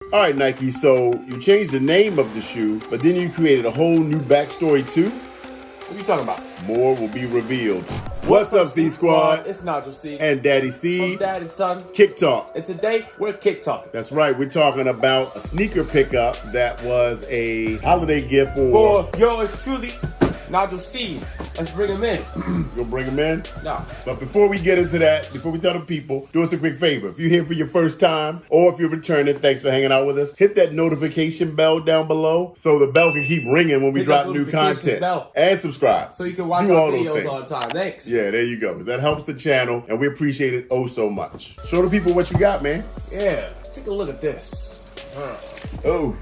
All right, Nike, so you changed the name of the shoe, but then you created a whole new backstory too? What are you talking about? More will be revealed. What's up, C Squad? It's Nigel C. And Daddy C. From Dad and Son. Kick Talk. And today, we're Kick Talking. That's right, we're talking about a sneaker pickup that was a holiday gift for yours truly, Nigel C. Let's bring him in. You'll bring him in? No. But before we get into that, before we tell the people, do us a quick favor. If you're here for your first time, or if you're returning, thanks for hanging out with us. Hit that notification bell down below so the bell can keep ringing when we drop new content. Bell. And subscribe. So you can watch our videos all the time. Thanks. Yeah, there you go. Because that helps the channel, and we appreciate it oh so much. Show the people what you got, man. Yeah, take a look at this. Oh.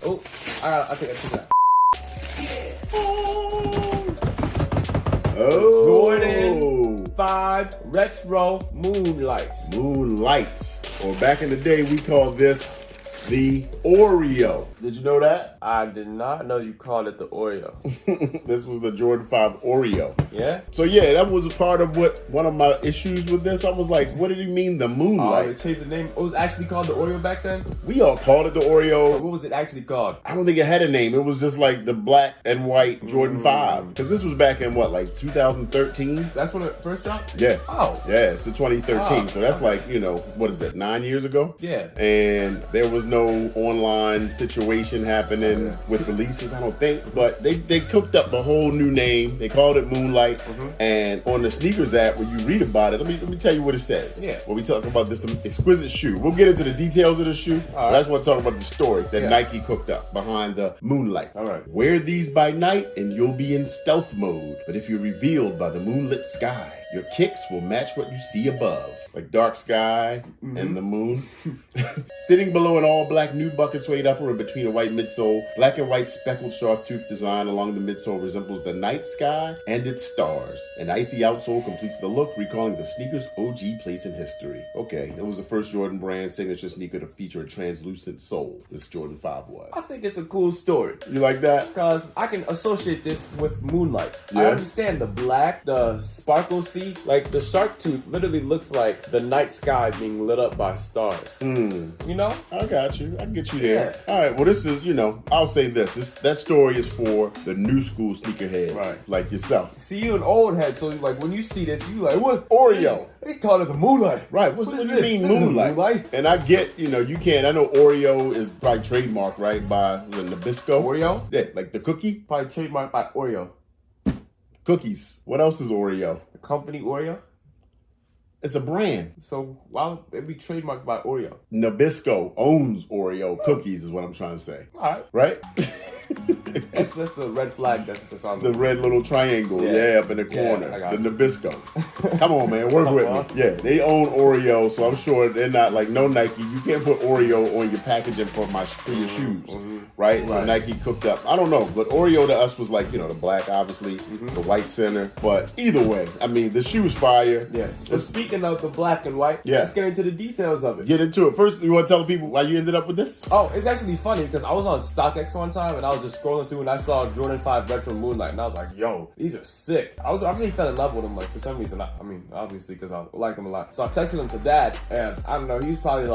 Oh, I think I took that. Oh. Jordan 5 Retro Moonlight. Moonlight. Or back in the day, we called this the Oreo. Did you know that? I did not know you called it the Oreo. This was the Jordan 5 Oreo. Yeah? So yeah, that was a part of one of my issues with this. I was like, what did he mean, the Moonlight? They changed the name. It was actually called the Oreo back then? We all called it the Oreo. What was it actually called? I don't think it had a name. It was just like the black and white Jordan 5. Because this was back in what, like 2013? That's when it first dropped? Yeah. Oh. Yeah, it's 2013. So that's like, what is that, 9 years ago? Yeah. And there was no online situation happening with releases, I don't think. But they cooked up a whole new name. They called it Moonlight. And on the sneakers app, when you read about it, let me tell you what it says. Yeah. When we talk about this exquisite shoe. We'll get into the details of the shoe. But I just want to talk about the story that Nike cooked up behind the Moonlight. All right. Wear these by night and you'll be in stealth mode. But if you're revealed by the moonlit sky, your kicks will match what you see above, like dark sky and the moon. Sitting below an all-black new bucket suede upper and between a white midsole, black and white speckled sharp tooth design along the midsole resembles the night sky and its stars. An icy outsole completes the look, recalling the sneaker's OG place in history. Okay, it was the first Jordan brand signature sneaker to feature a translucent sole. This Jordan 5 was. I think it's a cool story. You like that? Because I can associate this with Moonlight. Yeah. I understand the black, the sparkle see, like the shark tooth literally looks like the night sky being lit up by stars. You know? I got you. I can get you there. Yeah. All right. Well, this is, I'll say this. That story is for the new school sneakerhead, right? Like yourself. See, you an old head, so like when you see this, you like, what? Oreo. They call it the Moonlight. Right. What do you mean Moonlight? And I get, you can't. I know Oreo is probably trademarked, right, by the Nabisco. Oreo? Yeah, like the cookie. Probably trademarked by Oreo. Cookies. What else is Oreo? The company Oreo? It's a brand. So why would it be trademarked by Oreo? Nabisco owns Oreo cookies is what I'm trying to say. All right. Right? That's the red flag that's on the red little triangle, up in the corner. The Nabisco. Come on, man, work with me. Yeah, they own Oreo, so I'm sure they're not like, no, Nike, you can't put Oreo on your packaging for your shoes, right? So Nike cooked up. I don't know, but Oreo to us was like, the black, obviously, the white center. But either way, I mean, the shoe's fire. Yes. But speaking of the black and white, let's get into the details of it. Get into it. First, you want to tell people why you ended up with this? Oh, it's actually funny because I was on StockX one time and I was just scrolling through and I saw Jordan 5 Retro Moonlight and I was like, yo, these are sick. I really fell in love with them, like, for some reason. I mean, obviously because I like them a lot. So I texted him to Dad and I don't know, he probably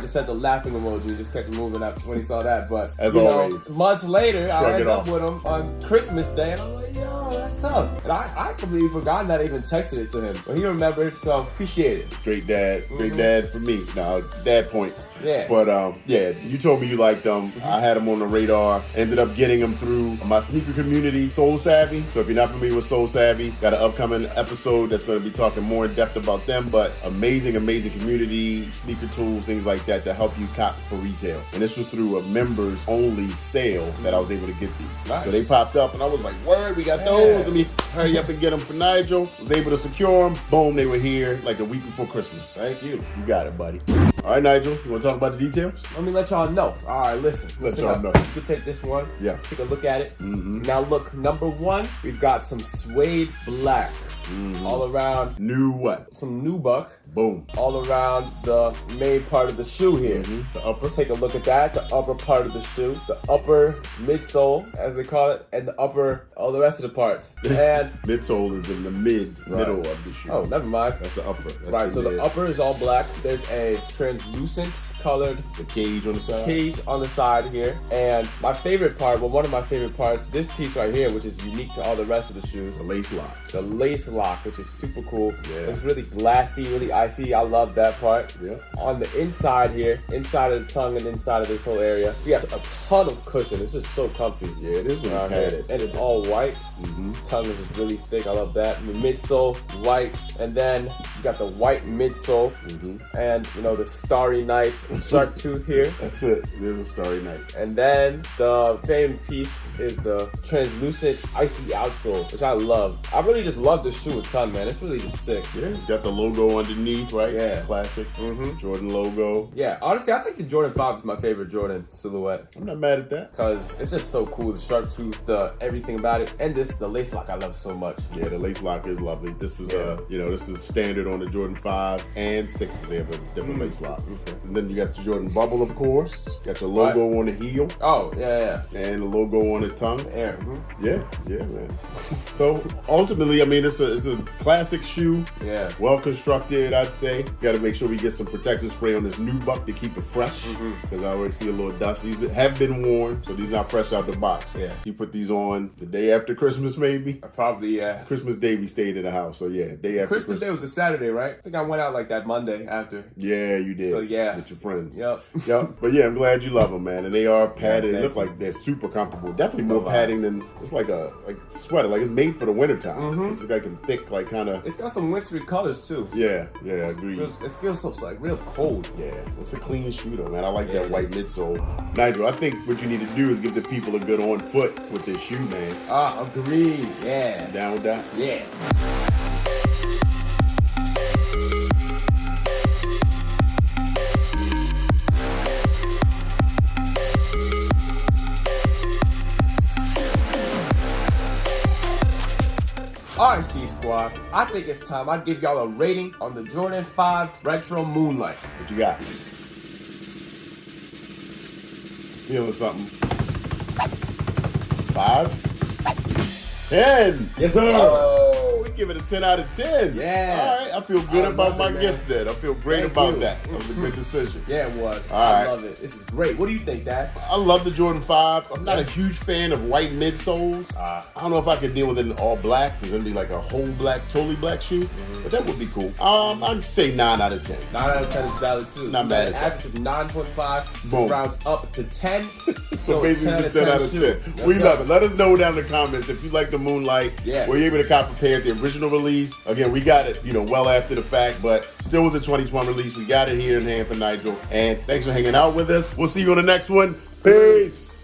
just sent the laughing emoji and just kept moving up when he saw that. But as always, months later, I ended up with him on Christmas Day and I'm like, yo, that's tough. And I completely forgotten that I even texted it to him. But he remembered, so appreciate it. Great dad. Great dad for me. No, dad points. Yeah. But you told me you liked them. I had them on the radar. Ended up getting them through my sneaker community, Soul Savvy. So if you're not familiar with Soul Savvy, got an upcoming episode that's going to be talking more in depth about them. But amazing community, sneaker tools, things like that help you cop for retail. And this was through a members only sale that I was able to get these. Nice. So they popped up and I was like, word, we got those. Let me hurry up and get them for Nigel. Was able to secure them. Boom, they were here like a week before Christmas. Thank you. You got it, buddy. All right, Nigel, you want to talk about the details? Let me let y'all know. All right, listen. Let y'all know. You can take this one. Yeah. Take a look at it. Now look, number one, we've got some suede black. all around New what? some nubuck, Boom. all around the main part of the shoe here. The upper. Take a look at that, the upper part of the shoe, the upper midsole, as they call it, and the upper, all the rest of the parts. And Midsole is in the middle of the shoe. oh, never mind. That's the upper. That's Right, so mid. the upper is all black. There's a translucent colored The cage on the side. cage on the side here. And my favorite part, well, one of my favorite parts, this piece right here, which is unique to all the rest of the shoes. The lace locks. The lace lock, which is super cool. Yeah. It's really glassy, really icy. I love that part. Yeah. On the inside here, inside of the tongue and inside of this whole area, we got a ton of cushion. It's just so comfy. Yeah, it is really Around here. padded. And it's all white. Tongue is just really thick. I love that. The midsole, white. And then you got the white midsole. And, you know, the Starry Night shark tooth here. That's it. There's a Starry Night. And then the favorite piece is the translucent icy outsole, which I love. I really just love this shoe a ton, man. It's really just sick. Yeah, it's got the logo underneath, right? Yeah. Classic. Jordan logo. Yeah, honestly, I think the Jordan 5 is my favorite Jordan silhouette. I'm not mad at that. Because it's just so cool. The shark tooth, the everything about it. And the lace lock I love so much. Yeah, the lace lock is lovely. This is this is standard on the Jordan 5s and 6s. They have a different lace lock. And then you got the Jordan Bubble, of course. Got your logo on the heel Oh, yeah. and the logo on the tongue. Air. Yeah, man. So ultimately, I mean, it's a classic shoe. Yeah. Well constructed, I'd say. Got to make sure we get some protective spray on this new buck to keep it fresh, because I already see a little dust. These have been worn, so these not fresh out the box. Yeah. You put these on the day after Christmas, maybe. Probably, yeah. Christmas Day we stayed in the house, so yeah, day after Christmas Day was a Saturday, right? I think I went out like that Monday after. Yeah, you did. So, yeah. With your friends. Yep. Yep. But yeah, I'm glad you love them, man. And they are padded. Yeah, They look thank like they're super comfortable. Definitely more No lie. padding than, it's like a sweater. Like it's made for the wintertime. It's like a thick, like kind of. It's got some wintry colors, too. Yeah, I agree. It feels so like real cold. Yeah, it's a clean shoe though, man. I like that white midsole. Nigel, I think what you need to do is give the people a good on foot with this shoe, man. Agreed. Yeah. Down with that? Yeah. Alright, C Squad. I think it's time I give y'all a rating on the Jordan 5 Retro Moonlight. What you got? Feeling something? 5? 10. Yes, sir. Oh, we give it a 10 out of 10. Yeah. All right, I feel good I about love my it, man. gift then. I feel great Thank about you. that. That was a good decision. Yeah, it was. All I right. love it. This is great. What do you think, Dad? I love the Jordan 5. I'm not a huge fan of white midsoles. I don't know if I could deal with it in all black. It's gonna be like a whole black, totally black shoe, but that would be cool. I'd say 9 out of 10. 9 out of 10 is valid too. Not bad at that. Average of 9.5. Boom. Rounds up to 10. So basically, it's a 10 out of 10. shoe. Yes, We sir. love it. Let us know down in the comments if you like the Moonlight. Yeah. Were you able to cop a pair at the original release? Again, we got it, well after the fact, but still was a 2020 release. We got it here in hand for Nigel. And thanks for hanging out with us. We'll see you on the next one. Peace.